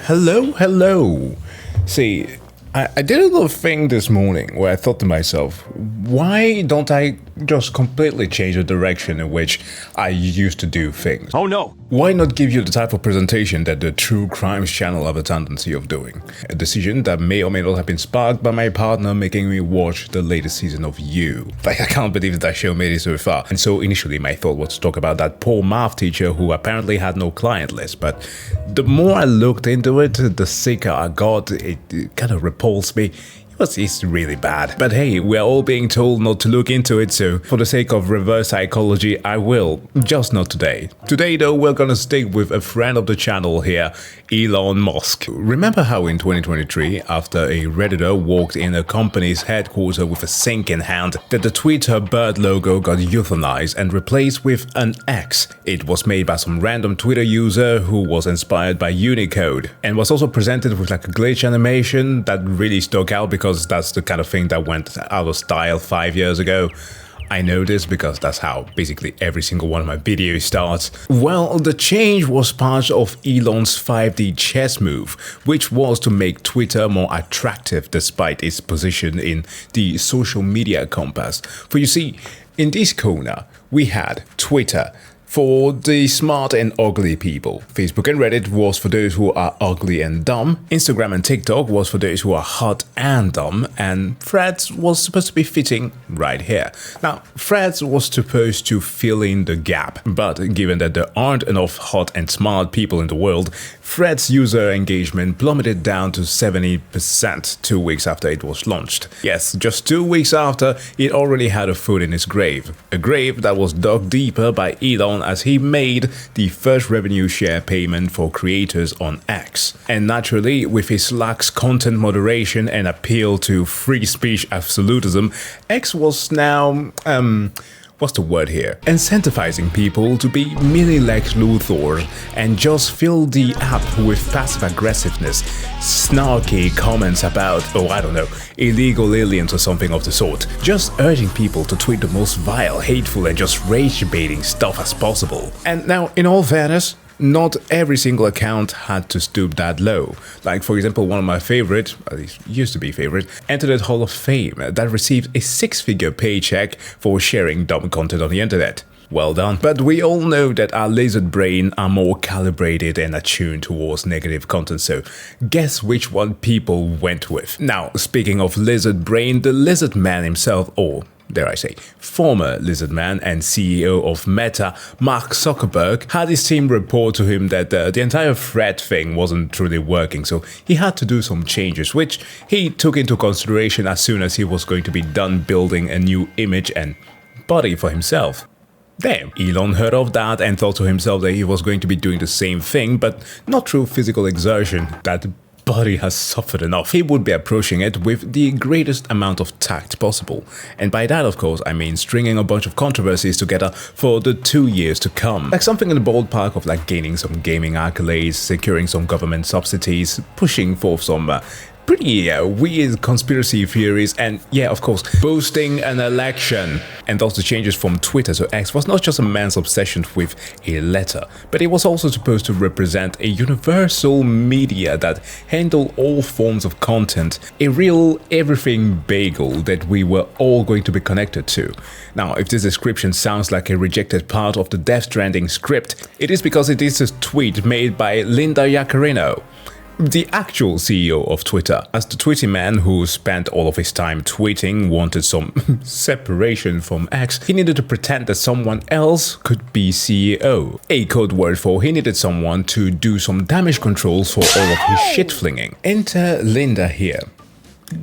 Hello. See, I did a little thing this morning where I thought to myself, why don't I just completely change the direction in which I used to do things? Oh no! Why not give you the type of presentation that the true crimes channel have a tendency of doing? A decision that may or may not have been sparked by my partner making me watch the latest season of You. Like, I can't believe that show made it so far. And so initially my thought was to talk about that poor math teacher who apparently had no client list, but the more I looked into it, the sicker I got. It kind of repulsed me. It's really bad. But hey, we're all being told not to look into it, so for the sake of reverse psychology, I will. Just not today. Today though, we're gonna stick with a friend of the channel here, Elon Musk. Remember how in 2023, after a Redditor walked in a company's headquarters with a sink in hand, that the Twitter bird logo got euthanized and replaced with an X. It was made by some random Twitter user who was inspired by Unicode, and was also presented with like a glitch animation that really stuck out because that's the kind of thing that went out of style 5 years ago. I know this because that's how basically every single one of my videos starts. Well, the change was part of Elon's 5D chess move, which was to make Twitter more attractive despite its position in the social media compass. For you see, in this corner, we had Twitter, for the smart and ugly people. Facebook and Reddit was for those who are ugly and dumb. Instagram and TikTok was for those who are hot and dumb. And Threads was supposed to be fitting right here. Now, Threads was supposed to fill in the gap. But given that there aren't enough hot and smart people in the world, Threads user engagement plummeted down to 70% 2 weeks after it was launched. Yes, just 2 weeks after, it already had a foot in its grave. A grave that was dug deeper by Elon as he made the first revenue share payment for creators on X. And naturally, with his lax content moderation and appeal to free speech absolutism, X was now, what's the word here? Incentivizing people to be mini Lex Luthor and just fill the app with passive aggressiveness, snarky comments about, oh I don't know, illegal aliens or something of the sort, just urging people to tweet the most vile, hateful and just rage-baiting stuff as possible. And now, in all fairness, not every single account had to stoop that low. Like, for example, one of my favorite, at least used to be favorite, entered the Hall of Fame that received a 6-figure paycheck for sharing dumb content on the internet. Well done. But we all know that our lizard brain are more calibrated and attuned towards negative content, so guess which one people went with. Now, speaking of lizard brain, the lizard man himself, or dare I say, former lizard man and CEO of Meta, Mark Zuckerberg, had his team report to him that the entire thread thing wasn't truly working, so he had to do some changes, which he took into consideration as soon as he was going to be done building a new image and body for himself. Damn, Elon heard of that and thought to himself that he was going to be doing the same thing, but not through physical exertion. That body has suffered enough. He would be approaching it with the greatest amount of tact possible. And by that, of course, I mean stringing a bunch of controversies together for the 2 years to come. Like something in the ballpark of like gaining some gaming accolades, securing some government subsidies, pushing for some pretty weird conspiracy theories, and yeah, of course, boasting an election. And thus the changes from Twitter to X was not just a man's obsession with a letter, but it was also supposed to represent a universal media that handled all forms of content, a real everything bagel that we were all going to be connected to. Now, if this description sounds like a rejected part of the Death Stranding script, it is because it is a tweet made by Linda Yaccarino, the actual CEO of Twitter. As the Twitty man who spent all of his time tweeting wanted some separation from X, he needed to pretend that someone else could be CEO. A code word for he needed someone to do some damage controls for all of his shit flinging. Enter Linda here.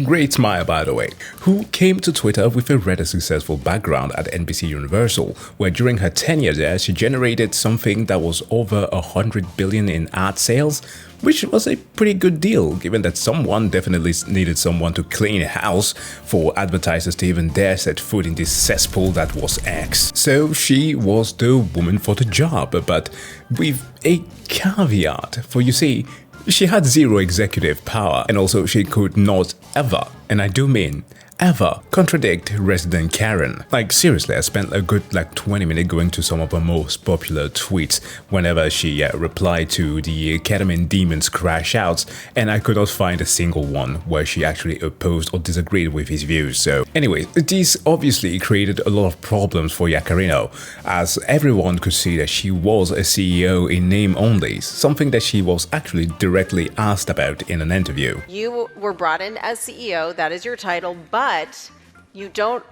Great smile, by the way, who came to Twitter with a rather successful background at NBC Universal, where during her tenure there she generated something that was over 100 billion in ad sales, which was a pretty good deal, given that someone definitely needed someone to clean a house for advertisers to even dare set foot in this cesspool that was X. So she was the woman for the job, but with a caveat, for you see, she had zero executive power, and also she could not ever, and I do mean ever contradict resident Karen. Like seriously, I spent a good 20 minutes going to some of her most popular tweets whenever she replied to the ketamine demons crash outs, and I could not find a single one where she actually opposed or disagreed with his views. So anyway, this obviously created a lot of problems for Yaccarino, as everyone could see that she was a CEO in name only, something that she was actually directly asked about in an interview. You were brought in as CEO, that is your title, but you don't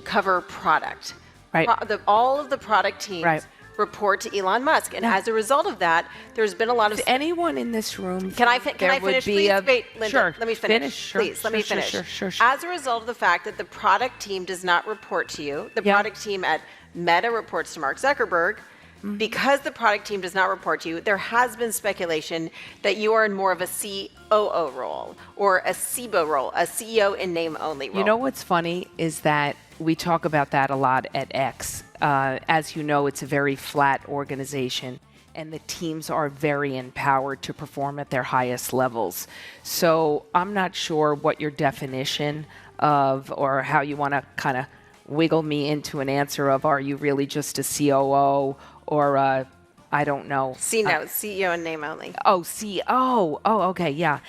cover product. Right. All of the product teams report to Elon Musk, and as a result of that, there's been a lot of... If anyone in this room... Can I finish, please? Wait, Linda, sure. let me finish. Please, let me finish. Sure. As a result of the fact that the product team does not report to you, the product team at Meta reports to Mark Zuckerberg, because the product team does not report to you, there has been speculation that you are in more of a COO role or a CBO role, a CEO in name only role. You know what's funny is that we talk about that a lot at X. As you know, it's a very flat organization, and the teams are very empowered to perform at their highest levels. So I'm not sure what your definition of, or how you want to kind of wiggle me into an answer of, are you really just a COO or I don't know. CEO in name only. Oh, okay, yeah,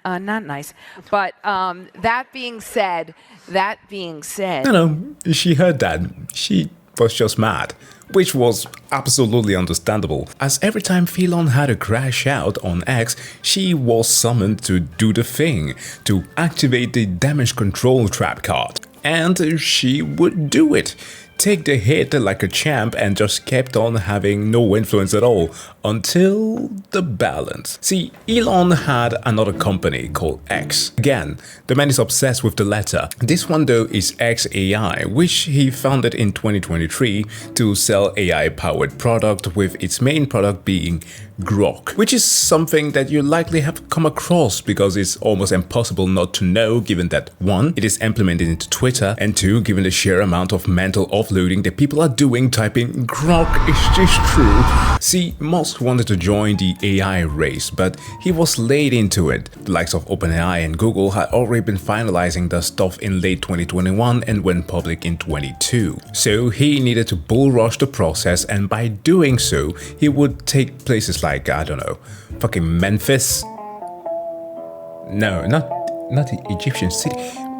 not nice. But that being said, No, she heard that. She was just mad, which was absolutely understandable, as every time Elon had a crash out on X, she was summoned to do the thing, to activate the damage control trap card. And she would do it, take the hit like a champ, and just kept on having no influence at all until the balance. See, Elon had another company called X. Again, the man is obsessed with the letter. This one though is XAI, which he founded in 2023 to sell AI-powered product, with its main product being Grok, which is something that you likely have come across because it's almost impossible not to know, given that 1. It is implemented into Twitter, and 2. Given the sheer amount of mental offloading that people are doing typing Grok, is this true? See, Musk wanted to join the AI race, but he was late into it. The likes of OpenAI and Google had already been finalizing their stuff in late 2021 and went public in 22. So he needed to bull rush the process, and by doing so, he would take places like, I don't know, fucking Memphis? No, not the Egyptian city.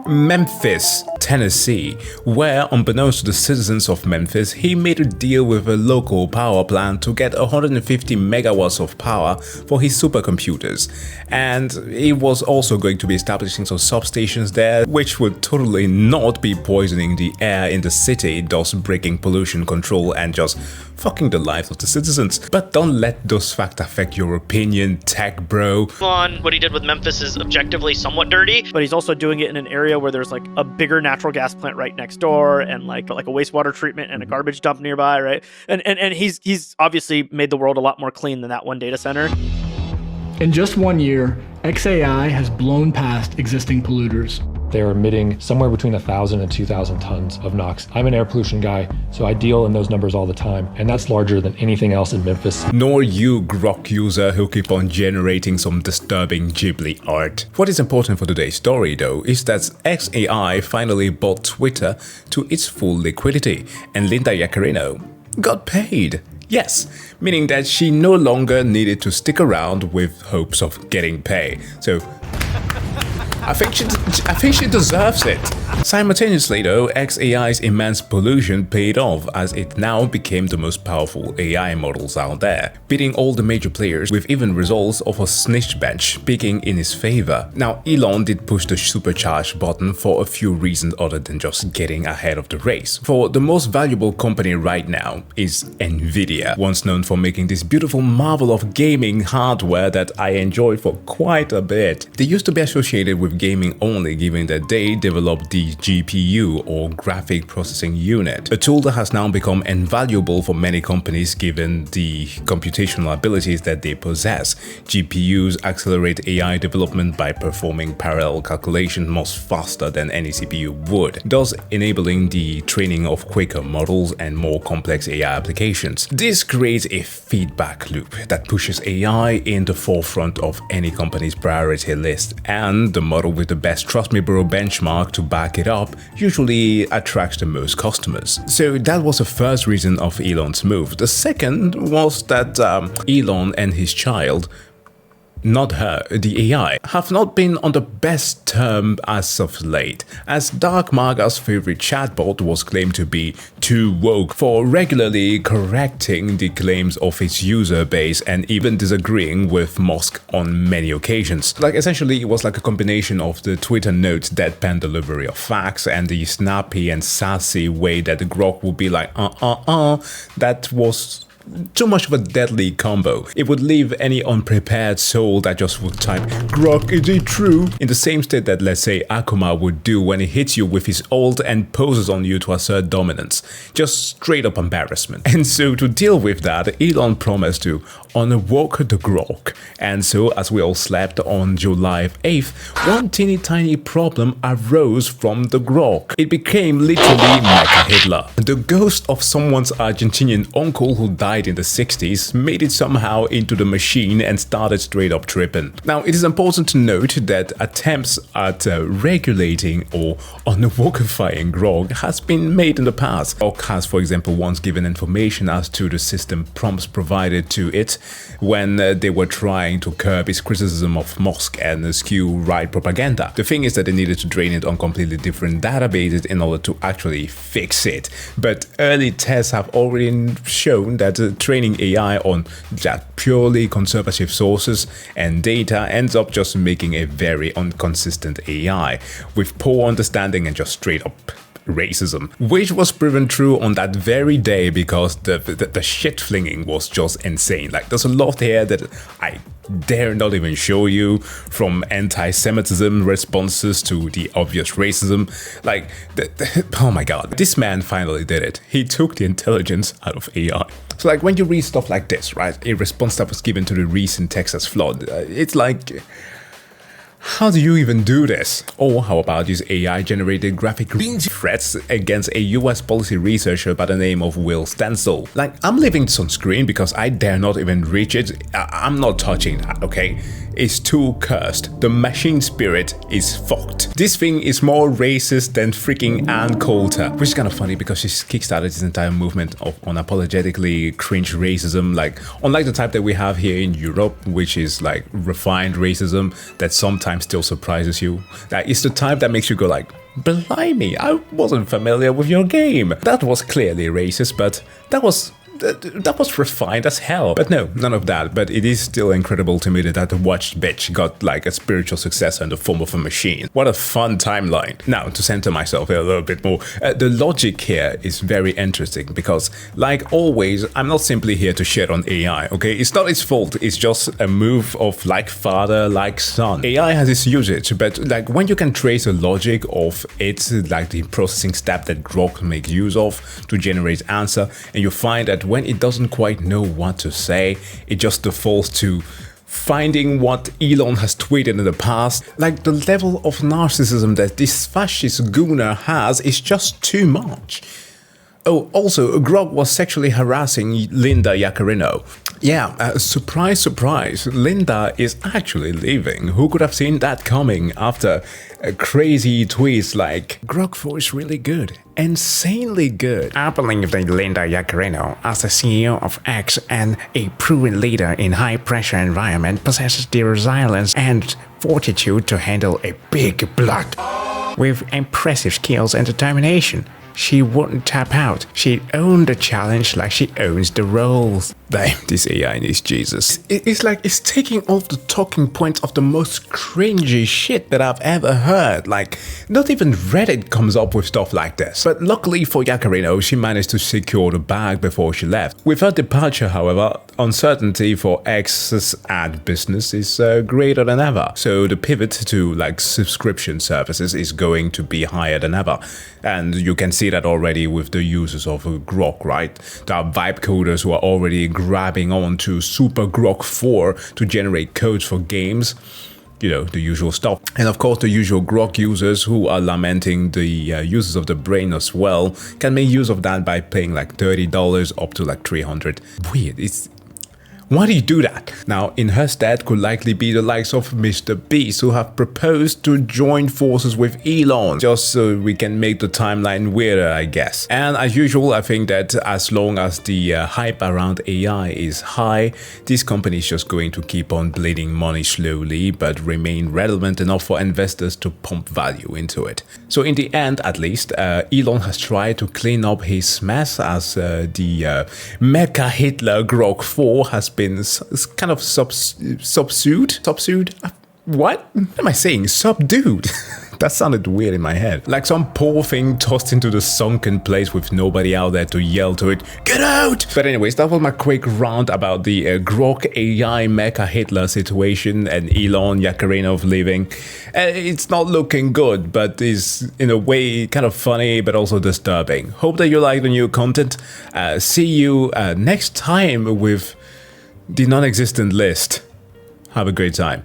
Memphis, Tennessee, where, unbeknownst to the citizens of Memphis, he made a deal with a local power plant to get 150 megawatts of power for his supercomputers. And he was also going to be establishing some substations there, which would totally not be poisoning the air in the city, thus breaking pollution control and just fucking the lives of the citizens. But don't let those facts affect your opinion, tech bro. Elon, what he did with Memphis is objectively somewhat dirty, but he's also doing it in an area where there's like a bigger natural gas plant right next door, and like a wastewater treatment and a garbage dump nearby, right? And he's obviously made the world a lot more clean than that one data center. In just 1 year, XAI has blown past existing polluters. They're emitting somewhere between 1,000 and 2,000 tons of NOx. I'm an air pollution guy, so I deal in those numbers all the time, and that's larger than anything else in Memphis. Nor you, Grok user, who keep on generating some disturbing Ghibli art. What is important for today's story, though, is that XAI finally bought Twitter to its full liquidity, and Linda Yaccarino got paid. Yes, meaning that she no longer needed to stick around with hopes of getting paid. So I think she deserves it. Simultaneously though, XAI's immense pollution paid off, as it now became the most powerful AI models out there, beating all the major players, with even results of a snitch bench speaking in his favor. Now, Elon did push the supercharge button for a few reasons other than just getting ahead of the race. For the most valuable company right now is Nvidia, once known for making this beautiful marvel of gaming hardware that I enjoyed for quite a bit. They used to be associated with gaming only, given that they developed the GPU, or graphic processing unit, a tool that has now become invaluable for many companies given the computational abilities that they possess. GPUs accelerate AI development by performing parallel calculations much faster than any CPU would, thus enabling the training of quicker models and more complex AI applications. This creates a feedback loop that pushes AI in the forefront of any company's priority list, and the model with the best, trust me bro, benchmark to back back it up usually attracts the most customers. So that was the first reason of Elon's move. The second was that Elon and his child, not her, the AI, have not been on the best term as of late, as Dark Maga's favorite chatbot was claimed to be too woke for regularly correcting the claims of its user base and even disagreeing with Musk on many occasions. Like, essentially, it was like a combination of the Twitter notes deadpan delivery of facts and the snappy and sassy way that the Grok would be like, that was too much of a deadly combo. It would leave any unprepared soul that just would type, "Grok, is it true?" in the same state that, let's say, Akuma would do when he hits you with his ult and poses on you to assert dominance. Just straight up embarrassment. And so to deal with that, Elon promised to unwoke the Grok. And so, as we all slept on July 8th, one teeny tiny problem arose from the Grok. It became literally Mecha Hitler. The ghost of someone's Argentinian uncle who died in the 60s made it somehow into the machine and started straight up tripping. Now, it is important to note that attempts at regulating or unwokifying Grok has been made in the past. Grok has, for example, once given information as to the system prompts provided to it when they were trying to curb its criticism of Musk and skew right propaganda. The thing is that they needed to drain it on completely different databases in order to actually fix it. But early tests have already shown that training AI on that purely conservative sources and data ends up just making a very inconsistent AI with poor understanding and just straight up racism, which was proven true on that very day because the shit flinging was just insane. Like, there's a lot here that I dare not even show you, from anti-Semitism responses to the obvious racism. Like, oh my god, this man finally did it. He took the intelligence out of AI. So, like, when you read stuff like this, right, a response that was given to the recent Texas flood, it's like, how do you even do this? Or how about these AI-generated graphic threats against a US policy researcher by the name of Will Stansel? Like, I'm leaving this on screen because I dare not even reach it. I'm not touching that, okay? It's too cursed. The machine spirit is fucked. This thing is more racist than freaking Ann Coulter, which is kind of funny because she's kickstarted this entire movement of unapologetically cringe racism, like, unlike the type that we have here in Europe, which is like refined racism that sometimes still surprises you. That is the type that makes you go like, blimey, I wasn't familiar with your game. That was clearly racist, but that was refined as hell. But no, none of that. But it is still incredible to me that watched bitch got like a spiritual successor in the form of a machine. What a fun timeline. Now, to center myself a little bit more, the logic here is very interesting because, like always, I'm not simply here to shit on AI, okay? It's not its fault, it's just a move of like father, like son. AI has its usage, but like when you can trace the logic of it, like the processing step that Grok makes use of to generate answer, and you find that when it doesn't quite know what to say, it just defaults to finding what Elon has tweeted in the past. Like, the level of narcissism that this fascist gooner has is just too much. Oh, also, Grok was sexually harassing Linda Yaccarino. Yeah, surprise, surprise, Linda is actually leaving. Who could have seen that coming after crazy tweets like, Grok 4 is really good, insanely good. I believe that Linda Yaccarino, as the CEO of X and a proven leader in high-pressure environment, possesses the resilience and fortitude to handle a big block. With impressive skills and determination, she wouldn't tap out. She owned the challenge like she owns the roles. Damn, this AI needs Jesus. It's like it's taking off the talking points of the most cringy shit that I've ever heard. Like, not even Reddit comes up with stuff like this. But luckily for Yaccarino, she managed to secure the bag before she left. With her departure, however, uncertainty for X's ad business is greater than ever. So the pivot to like subscription services is going to be higher than ever. And you can see that already with the users of Grok, right? There are vibe coders who are already grabbing on to Super Grok 4 to generate codes for games. You know, the usual stuff. And of course, the usual Grok users who are lamenting the users of the brain as well can make use of that by paying like $30 up to like $300. Weird. Why do you do that? Now, in her stead could likely be the likes of Mr. Beast, who have proposed to join forces with Elon, just so we can make the timeline weirder, I guess. And as usual, I think that as long as the hype around AI is high, this company is just going to keep on bleeding money slowly, but remain relevant enough for investors to pump value into it. So in the end, at least, Elon has tried to clean up his mess, as the Mecha Hitler Grok 4 has been kind of subsued? What am I saying? Subdued. That sounded weird in my head. Like some poor thing tossed into the sunken place with nobody out there to yell to it, "Get out!" But anyways, that was my quick rant about the Grok AI Mecha Hitler situation and Elon Yaccarino leaving. It's not looking good, but is in a way kind of funny, but also disturbing. Hope that you like the new content. See you next time with the non-existent list. Have a great time.